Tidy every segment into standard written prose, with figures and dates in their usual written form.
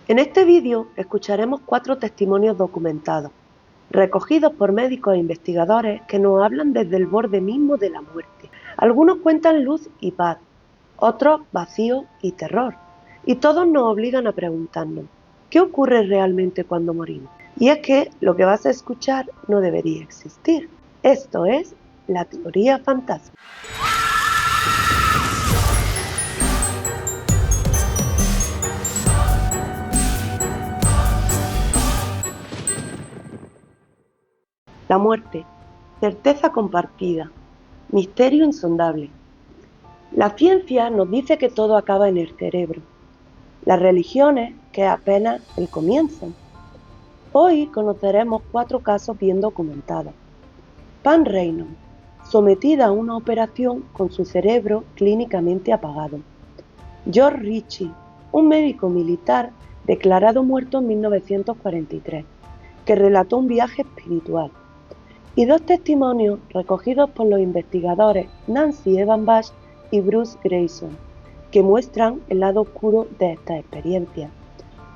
En este vídeo escucharemos 4 testimonios documentados, recogidos por médicos e investigadores que nos hablan desde el borde mismo de la muerte. Algunos cuentan luz y paz, otros vacío y terror, y todos nos obligan a preguntarnos, ¿qué ocurre realmente cuando morimos? Y es que lo que vas a escuchar no debería existir. Esto es la teoría fantasma. La muerte, certeza compartida, misterio insondable. La ciencia nos dice que todo acaba en el cerebro. Las religiones que es apenas el comienzo. Hoy conoceremos 4 casos bien documentados. Pam Reynolds, sometida a una operación con su cerebro clínicamente apagado. George Ritchie, un médico militar declarado muerto en 1943, que relató un viaje espiritual. Y 2 testimonios recogidos por los investigadores Nancy Evan Bush y Bruce Grayson, que muestran el lado oscuro de esta experiencia.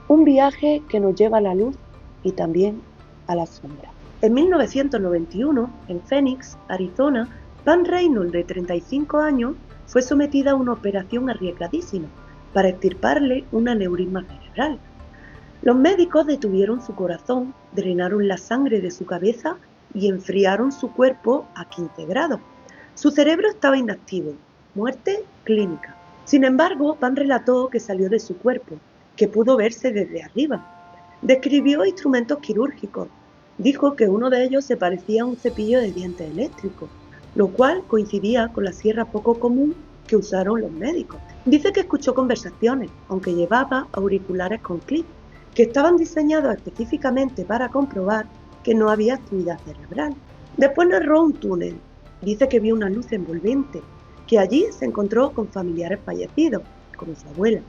Un viaje que nos lleva a la luz y también a la sombra. En 1991, en Phoenix, Arizona, Pam Reynolds, de 35 años, fue sometida a una operación arriesgadísima para extirparle un aneurisma cerebral. Los médicos detuvieron su corazón, drenaron la sangre de su cabeza y enfriaron su cuerpo a 15 grados. Su cerebro estaba inactivo, muerte clínica. Sin embargo, Pam relató que salió de su cuerpo, que pudo verse desde arriba. Describió instrumentos quirúrgicos. Dijo que uno de ellos se parecía a un cepillo de dientes eléctrico, lo cual coincidía con la sierra poco común que usaron los médicos. Dice que escuchó conversaciones, aunque llevaba auriculares con clip, que estaban diseñados específicamente para comprobar que no había actividad cerebral. Después narró un túnel. Dice que vio una luz envolvente, que allí se encontró con familiares fallecidos, como su abuela.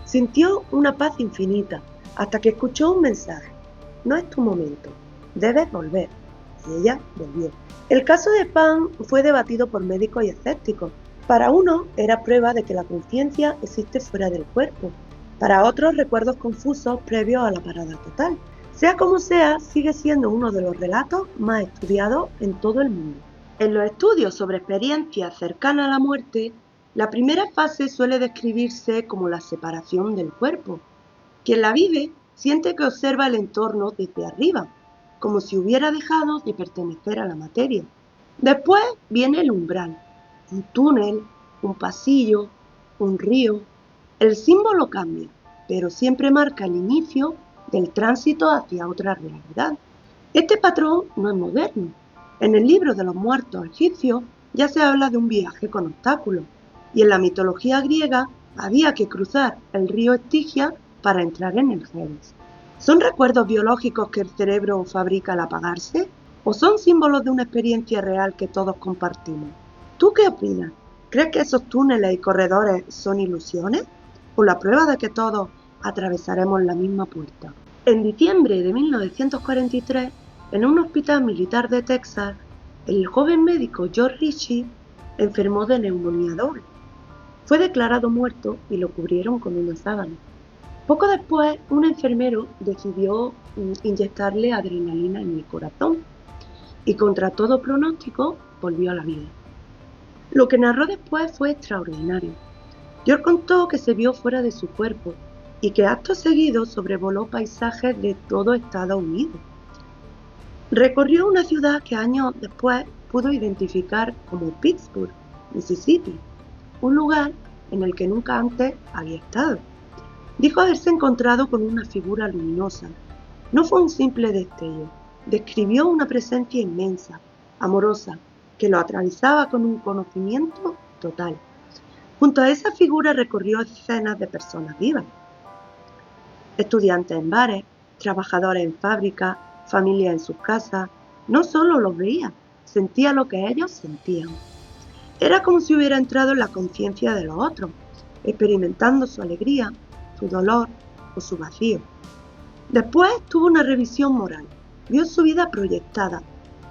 Sintió una paz infinita, hasta que escuchó un mensaje: no es tu momento, debes volver. Y ella volvió. El caso de Pam fue debatido por médicos y escépticos. Para unos era prueba de que la conciencia existe fuera del cuerpo. Para otros, recuerdos confusos previos a la parada total. Sea como sea, sigue siendo uno de los relatos más estudiados en todo el mundo. En los estudios sobre experiencias cercanas a la muerte, la primera fase suele describirse como la separación del cuerpo. Quien la vive siente que observa el entorno desde arriba, como si hubiera dejado de pertenecer a la materia. Después viene el umbral, un túnel, un pasillo, un río. El símbolo cambia, pero siempre marca el inicio del tránsito hacia otra realidad. Este patrón no es moderno. En el libro de los muertos egipcios ya se habla de un viaje con obstáculos, y en la mitología griega había que cruzar el río Estigia para entrar en el Hades. ¿Son recuerdos biológicos que el cerebro fabrica al apagarse? ¿O son símbolos de una experiencia real que todos compartimos? ¿Tú qué opinas? ¿Crees que esos túneles y corredores son ilusiones? ¿O la prueba de que todos atravesaremos la misma puerta? En diciembre de 1943, en un hospital militar de Texas, el joven médico George Ritchie enfermó de neumonía doble. Fue declarado muerto y lo cubrieron con una sábana. Poco después, un enfermero decidió inyectarle adrenalina en el corazón y, contra todo pronóstico, volvió a la vida. Lo que narró después fue extraordinario. George contó que se vio fuera de su cuerpo y que acto seguido sobrevoló paisajes de todo Estados Unidos. Recorrió una ciudad que años después pudo identificar como Pittsburgh, Mississippi, un lugar en el que nunca antes había estado. Dijo haberse encontrado con una figura luminosa. No fue un simple destello, describió una presencia inmensa, amorosa, que lo atravesaba con un conocimiento total. Junto a esa figura recorrió escenas de personas vivas. Estudiantes en bares, trabajadores en fábricas, familias en sus casas. No solo los veía, sentía lo que ellos sentían. Era como si hubiera entrado en la conciencia de los otros, experimentando su alegría, su dolor o su vacío. Después tuvo una revisión moral. Vio su vida proyectada,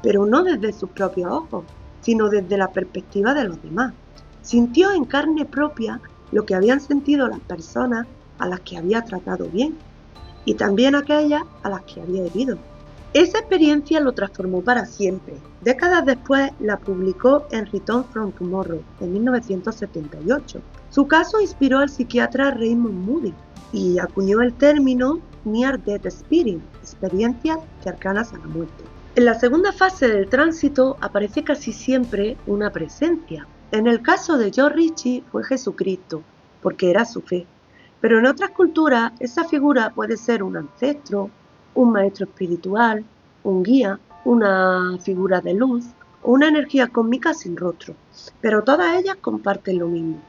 pero no desde sus propios ojos, sino desde la perspectiva de los demás. Sintió en carne propia lo que habían sentido las personas a las que había tratado bien. y también aquellas a las que había herido. Esa experiencia lo transformó para siempre. Décadas después la publicó en Return from Tomorrow, en 1978. Su caso inspiró al psiquiatra Raymond Moody y acuñó el término Near Death Experience, experiencias cercanas a la muerte. En la segunda fase del tránsito aparece casi siempre una presencia. En el caso de Joe Ritchie fue Jesucristo, porque era su fe. Pero en otras culturas esa figura puede ser un ancestro, un maestro espiritual, un guía, una figura de luz o una energía cósmica sin rostro. Pero todas ellas comparten lo mismo.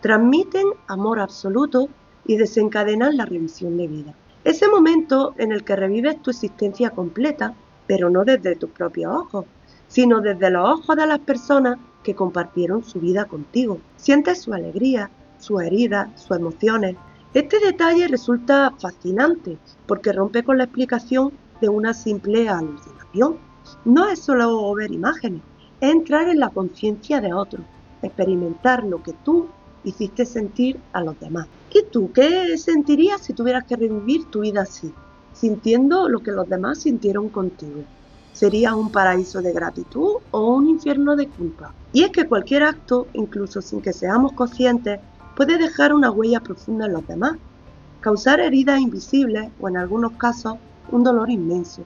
Transmiten amor absoluto y desencadenan la revisión de vida. Ese momento en el que revives tu existencia completa, pero no desde tus propios ojos, sino desde los ojos de las personas que compartieron su vida contigo. Sientes su alegría, sus heridas, sus emociones. Este detalle resulta fascinante porque rompe con la explicación de una simple alucinación. No es solo ver imágenes, es entrar en la conciencia de otros, experimentar lo que tú hiciste sentir a los demás. ¿Y tú qué sentirías si tuvieras que revivir tu vida así, sintiendo lo que los demás sintieron contigo? ¿Sería un paraíso de gratitud o un infierno de culpa? Y es que cualquier acto, incluso sin que seamos conscientes, puede dejar una huella profunda en los demás, causar heridas invisibles o en algunos casos un dolor inmenso.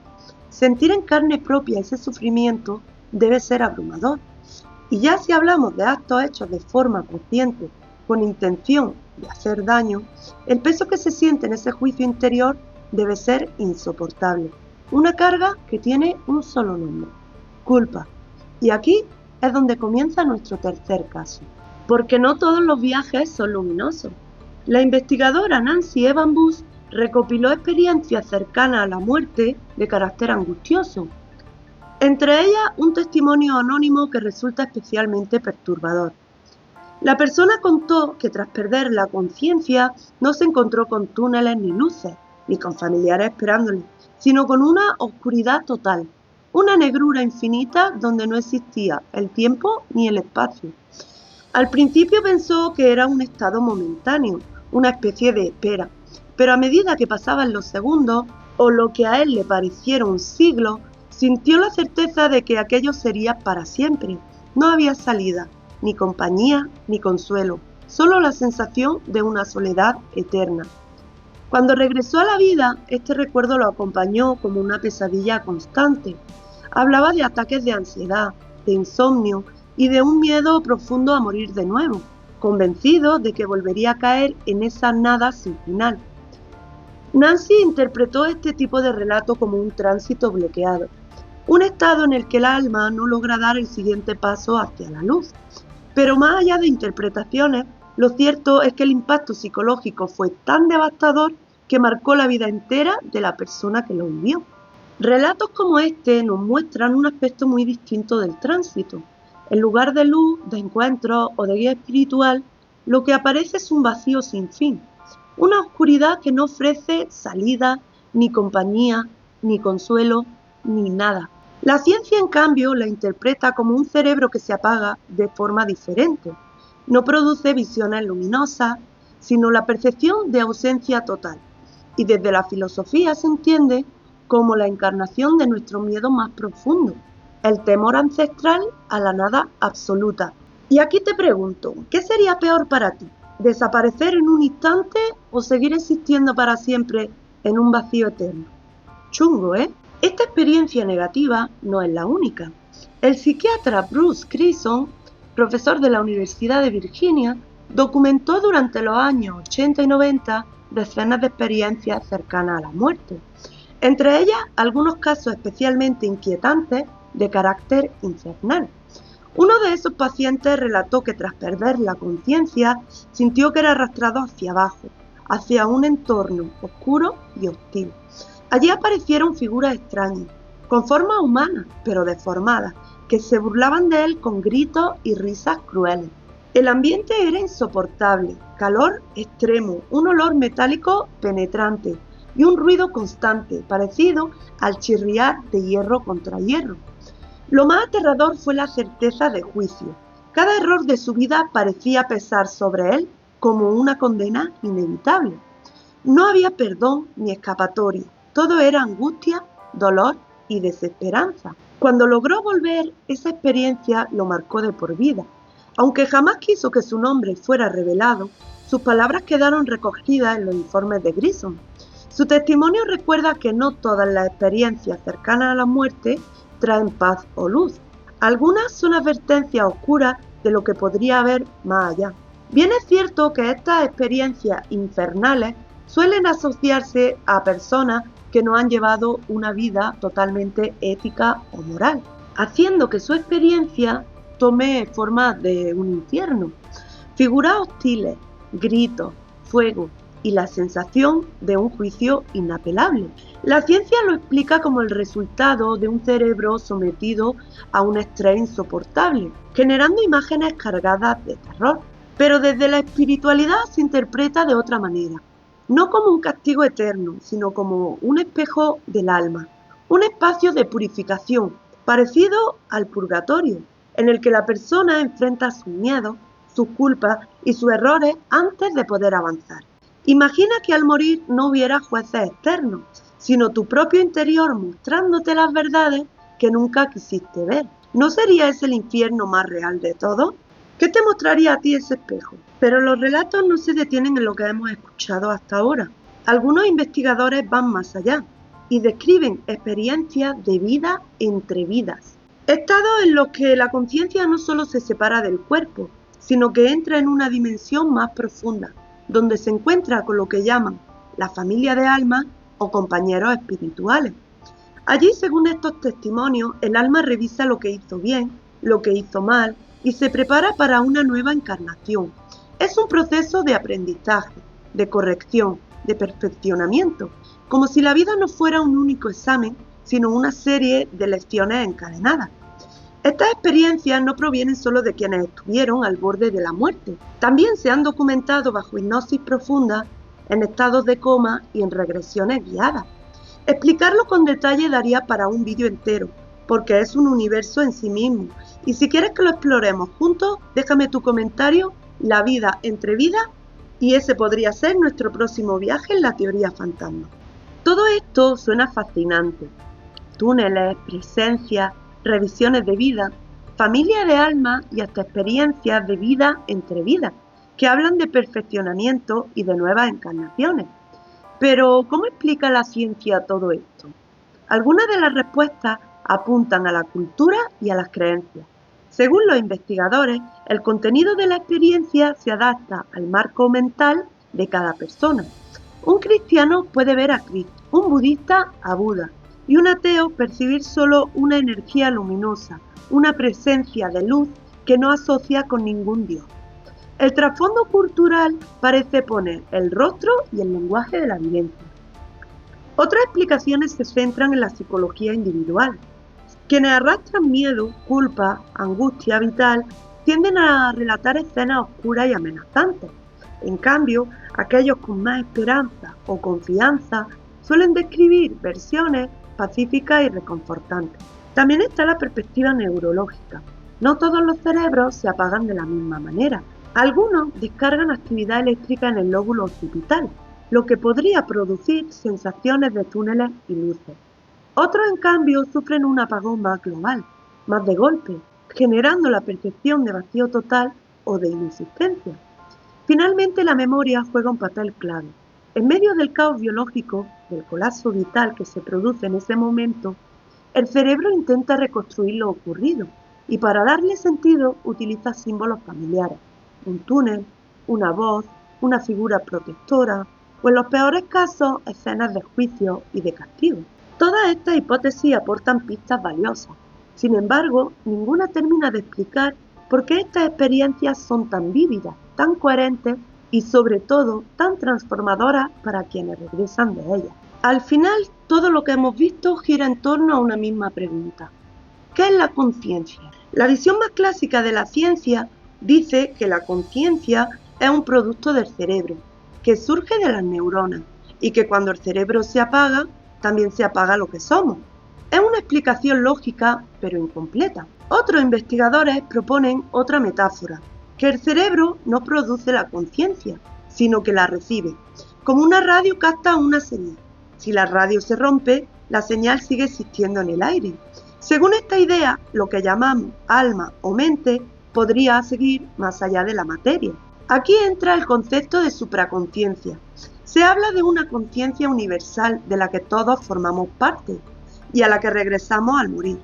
Sentir en carne propia ese sufrimiento debe ser abrumador. Y ya si hablamos de actos hechos de forma consciente, con intención de hacer daño, el peso que se siente en ese juicio interior debe ser insoportable. Una carga que tiene un solo nombre: culpa. Y aquí es donde comienza nuestro tercer caso. Porque no todos los viajes son luminosos. La investigadora Nancy Evan Bush recopiló experiencias cercanas a la muerte de carácter angustioso. Entre ellas, un testimonio anónimo que resulta especialmente perturbador. La persona contó que tras perder la conciencia no se encontró con túneles ni luces, ni con familiares esperándole, sino con una oscuridad total, una negrura infinita donde no existía el tiempo ni el espacio. Al principio pensó que era un estado momentáneo, una especie de espera, pero a medida que pasaban los segundos, o lo que a él le parecieron siglos, sintió la certeza de que aquello sería para siempre. No había salida, ni compañía, ni consuelo, solo la sensación de una soledad eterna. Cuando regresó a la vida, este recuerdo lo acompañó como una pesadilla constante. Hablaba de ataques de ansiedad, de insomnio y de un miedo profundo a morir de nuevo, convencido de que volvería a caer en esa nada sin final. Nancy interpretó este tipo de relato como un tránsito bloqueado, un estado en el que el alma no logra dar el siguiente paso hacia la luz. Pero más allá de interpretaciones, lo cierto es que el impacto psicológico fue tan devastador que marcó la vida entera de la persona que lo vivió. Relatos como este nos muestran un aspecto muy distinto del tránsito. En lugar de luz, de encuentro o de guía espiritual, lo que aparece es un vacío sin fin, una oscuridad que no ofrece salida, ni compañía, ni consuelo, ni nada. La ciencia, en cambio, la interpreta como un cerebro que se apaga de forma diferente. No produce visiones luminosas, sino la percepción de ausencia total. Y desde la filosofía se entiende como la encarnación de nuestro miedo más profundo, el temor ancestral a la nada absoluta. Y aquí te pregunto, ¿qué sería peor para ti? ¿Desaparecer en un instante o seguir existiendo para siempre en un vacío eterno? Chungo, ¿eh? Esta experiencia negativa no es la única. El psiquiatra Bruce Greyson, profesor de la Universidad de Virginia, documentó durante los años 80 y 90 decenas de experiencias cercanas a la muerte. Entre ellas, algunos casos especialmente inquietantes de carácter infernal. Uno de esos pacientes relató que tras perder la conciencia sintió que era arrastrado hacia abajo, hacia un entorno oscuro y hostil. Allí aparecieron figuras extrañas, con formas humanas, pero deformadas, que se burlaban de él con gritos y risas crueles. El ambiente era insoportable, calor extremo, un olor metálico penetrante y un ruido constante, parecido al chirriar de hierro contra hierro. Lo más aterrador fue la certeza de juicio. Cada error de su vida parecía pesar sobre él como una condena inevitable. No había perdón ni escapatoria, todo era angustia, dolor y desesperanza. Cuando logró volver, esa experiencia lo marcó de por vida. Aunque jamás quiso que su nombre fuera revelado, sus palabras quedaron recogidas en los informes de Grissom. Su testimonio recuerda que no todas las experiencias cercanas a la muerte traen paz o luz. Algunas son advertencias oscuras de lo que podría haber más allá. Bien es cierto que estas experiencias infernales suelen asociarse a personas que no han llevado una vida totalmente ética o moral, haciendo que su experiencia tome forma de un infierno. Figuras hostiles, gritos, fuego y la sensación de un juicio inapelable. La ciencia lo explica como el resultado de un cerebro sometido a un estrés insoportable, generando imágenes cargadas de terror. Pero desde la espiritualidad se interpreta de otra manera, no como un castigo eterno, sino como un espejo del alma, un espacio de purificación, parecido al purgatorio, en el que la persona enfrenta sus miedos, sus culpas y sus errores antes de poder avanzar. Imagina que al morir no hubiera jueces externos, sino tu propio interior mostrándote las verdades que nunca quisiste ver. ¿No sería ese el infierno más real de todos? ¿Qué te mostraría a ti ese espejo? Pero los relatos no se detienen en lo que hemos escuchado hasta ahora. Algunos investigadores van más allá y describen experiencias de vida entre vidas. Estados en los que la conciencia no solo se separa del cuerpo, sino que entra en una dimensión más profunda, donde se encuentra con lo que llaman la familia de almas o compañeros espirituales. Allí, según estos testimonios, el alma revisa lo que hizo bien, lo que hizo mal y se prepara para una nueva encarnación. Es un proceso de aprendizaje, de corrección, de perfeccionamiento, como si la vida no fuera un único examen, sino una serie de lecciones encadenadas. Estas experiencias no provienen solo de quienes estuvieron al borde de la muerte, también se han documentado bajo hipnosis profunda, en estados de coma y en regresiones guiadas. Explicarlo con detalle daría para un vídeo entero, porque es un universo en sí mismo, y si quieres que lo exploremos juntos, déjame tu comentario, la vida entre vidas, y ese podría ser nuestro próximo viaje en la teoría fantasma. Todo esto suena fascinante. Túneles, presencias, revisiones de vida, familia de almas y hasta experiencias de vida entre vidas, que hablan de perfeccionamiento y de nuevas encarnaciones. Pero, ¿cómo explica la ciencia todo esto? Algunas de las respuestas apuntan a la cultura y a las creencias. Según los investigadores, el contenido de la experiencia se adapta al marco mental de cada persona. Un cristiano puede ver a Cristo, un budista a Buda y un ateo percibir solo una energía luminosa, una presencia de luz que no asocia con ningún dios. El trasfondo cultural parece poner el rostro y el lenguaje de la vivencia. Otras explicaciones se centran en la psicología individual. Quienes arrastran miedo, culpa, angustia vital, tienden a relatar escenas oscuras y amenazantes. En cambio, aquellos con más esperanza o confianza suelen describir versiones pacíficas y reconfortantes. También está la perspectiva neurológica. No todos los cerebros se apagan de la misma manera. Algunos descargan actividad eléctrica en el lóbulo occipital, lo que podría producir sensaciones de túneles y luces. Otros, en cambio, sufren un apagón más global, más de golpe, generando la percepción de vacío total o de inexistencia. Finalmente, la memoria juega un papel clave. En medio del caos biológico, del colapso vital que se produce en ese momento, el cerebro intenta reconstruir lo ocurrido y para darle sentido utiliza símbolos familiares, un túnel, una voz, una figura protectora o en los peores casos escenas de juicio y de castigo. Todas estas hipótesis aportan pistas valiosas. Sin embargo, ninguna termina de explicar por qué estas experiencias son tan vívidas, tan coherentes y sobre todo tan transformadoras para quienes regresan de ellas. Al final, todo lo que hemos visto gira en torno a una misma pregunta. ¿Qué es la conciencia? La visión más clásica de la ciencia dice que la conciencia es un producto del cerebro, que surge de las neuronas y que cuando el cerebro se apaga, también se apaga lo que somos. Es una explicación lógica, pero incompleta. Otros investigadores proponen otra metáfora, que el cerebro no produce la conciencia, sino que la recibe. Como una radio capta una señal. Si la radio se rompe, la señal sigue existiendo en el aire. Según esta idea, lo que llamamos alma o mente podría seguir más allá de la materia. Aquí entra el concepto de supraconciencia. Se habla de una conciencia universal de la que todos formamos parte y a la que regresamos al morir.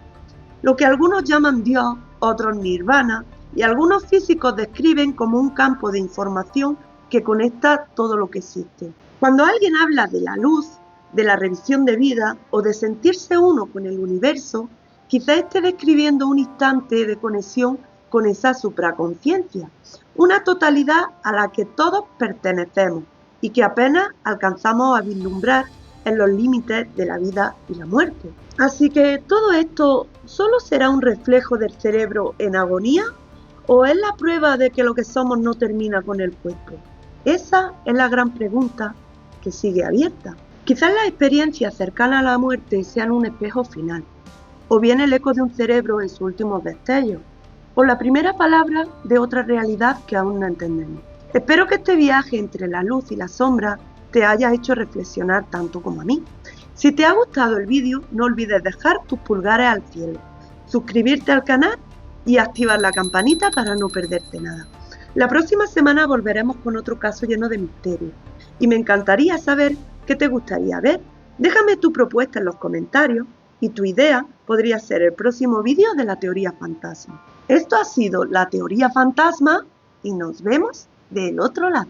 Lo que algunos llaman Dios, otros nirvana, y algunos físicos describen como un campo de información que conecta todo lo que existe. Cuando alguien habla de la luz, de la revisión de vida o de sentirse uno con el universo, quizá esté describiendo un instante de conexión con esa supraconciencia, una totalidad a la que todos pertenecemos y que apenas alcanzamos a vislumbrar en los límites de la vida y la muerte. Así que todo esto ¿solo será un reflejo del cerebro en agonía o es la prueba de que lo que somos no termina con el cuerpo? Esa es la gran pregunta que sigue abierta. Quizás las experiencias cercanas a la muerte sean un espejo final, o bien el eco de un cerebro en sus últimos destellos, o la primera palabra de otra realidad que aún no entendemos. Espero que este viaje entre la luz y la sombra te haya hecho reflexionar tanto como a mí. Si te ha gustado el vídeo, no olvides dejar tus pulgares al cielo, suscribirte al canal y activar la campanita para no perderte nada. La próxima semana volveremos con otro caso lleno de misterio y me encantaría saber qué te gustaría ver. Déjame tu propuesta en los comentarios y tu idea podría ser el próximo vídeo de la teoría fantasma. Esto ha sido la teoría fantasma y nos vemos del otro lado.